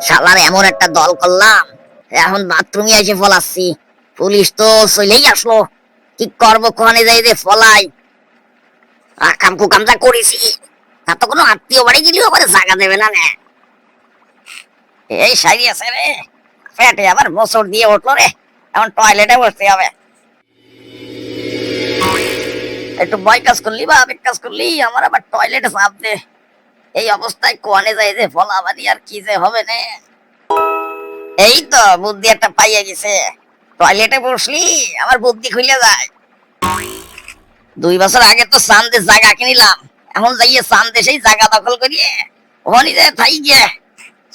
শালার এমন একটা দল করলাম, এখন বাথরুমে এসে ফলাচ্ছি। পুলিশ তো চলেই আসলো, কি করবো? কোনে যাই যে ফলাই, আকাম কুকাম যা করেছি। তা তো কোনো আত্মীয় বাড়ি গেলেও আবার জায়গা দেবে না। এই সারি আছে রে, পেটে আবার মোচড় দিয়ে উঠলো রে। এখন টয়লেটে বসতে হবে। একটু বয় কাজ করলি বা আবেগ কাজ করলি, আমার আবার টয়লেটে চাপ দে। এই অবস্থায় কোনে যাই যে ফলাবাদি, আর কি যে হবে না। এই তো বুদ্ধি একটা পাইয়া গেছে। টয়লেটে বসলি আমার বুদ্ধি খুলে যায়। 2 বছর আগে তো চান্দে জায়গা কিনিলাম, এখন যাইয়ে চান্দে সেই জায়গা দখল করিয়ে ওখানে যে থাই গিয়ে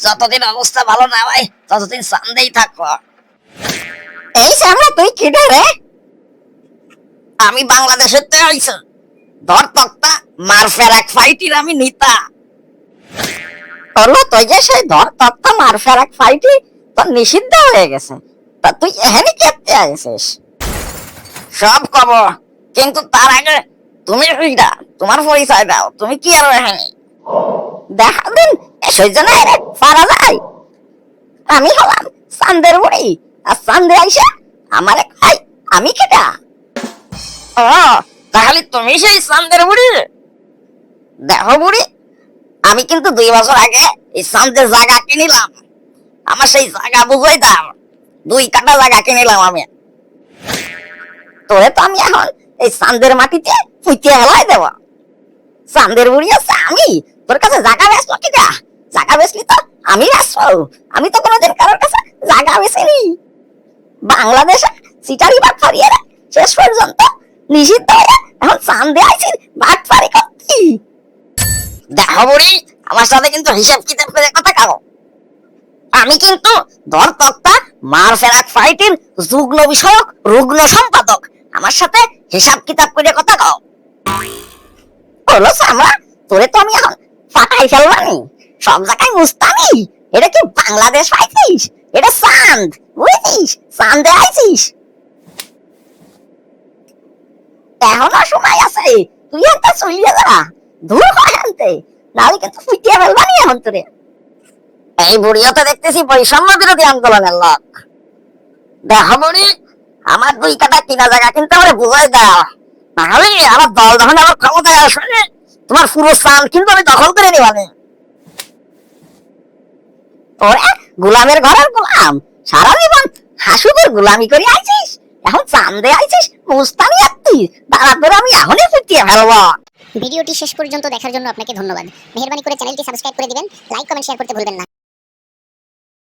যতদিন অবস্থা ভালো না হয় ততদিন চান্দেই থাকবো। এই সামনে তুই কি রে? আমি বাংলাদেশের তো আইছি, ধর তক্তা মার ফেরাক ফাইটির আমি নিতা। হলো তুই যে সেই ধর তক্তা মার ফেরাক ফাইটি তোর নিষিদ্ধ হয়ে গেছে, তা তুই এখানে কেটে আসিস? সব কব, কিন্তু তার আগে তুমি কইরা তোমার পরিচয় দাও। তুমি কি আর এখানে দেখা দিন সেই জন্য পারা যায়? আমি হলাম চান্দের বুড়ি, আর চান্দে আইসা আমারে খাই আমি কেটা? ও, তাহলে তুমি সেই চান্দের বুড়ি? দেখো বুড়ি, আমি কিন্তু 2 বছর আগে এই চান্দের জায়গা কিনিলাম। আমার সেই জায়গা বুঝাই দাও, 2 কাঠা জায়গা কিনিলাম আমি। তোরে তো আমি এখন এই চান্দের মাটিতে ফুটিয়ে হেলাই দেব। চান্দের বুড়ি আছে আমি, তোর কাছে জায়গা বেচলো কিটা? জায়গা বেচলি তো আমি বেচবো। আমি তো কোনোদিন কারোর কাছে জায়গা বেচিনি। বাংলাদেশে সিটারি বাটফারি এরা শেষ পর্যন্ত নিষিদ্ধ হয়ে এখন চান্দে আইছিস বাটফারি করছি। দেখো বুড়ি, আমার সাথে কিন্তু হিসাব কিতাব করে কথা কাও। আমি কিন্তু ধর তক্তা মার ফেরাক ফাইটিং যুগ্ম বিষয়ক রুগ্ন সম্পাদক। আমার সাথে হিসাব কিতাব করে কথা কও। হলো সামরা, তোরে তো আমি এখন ফাটাই ফেলবানি, সব জায়গায় মুস্তানি। এটা কি বাংলাদেশ পাইছিস? এটা চাঁদ, বুঝছিস? চাঁদে আইছিস। এখনো সময় আছে, তুই একটা চলিয়ে যা, দূর হয় আনতে, নাহলে কিন্তু ফুটিয়ে ফেলবানি এখন তোরে। এই বুড়িও তো দেখতেছি বৈষম্য বিরোধী আন্দোলনের লোক। দেখো বুড়ি, আমার 2 কাঠা কিনা জায়গা কিন্তু আমার বুঝাই দাও, নাহলে আমার দল যখন আমার ক্ষমতায় আসবে তোমার পুরো স্থান কিন্তু আমি দখল করে নিবানি। ওরে গোলামের ঘরের গোলাম, সারা জীবন হাসুদের গোলামি করে আইছিস, এখন চান্দে আইছিস মুস্তানি আত্মি। দাঁড়া তোরে আমি এখনই ফুটিয়ে ফেলবো। ভিডিওটি শেষ পর্যন্ত দেখার জন্য আপনাকে ধন্যবাদ। মেহেরবানি করে চ্যানেলটি সাবস্ক্রাইব করে দিবেন, লাইক কমেন্ট শেয়ার করতে ভুলবেন না।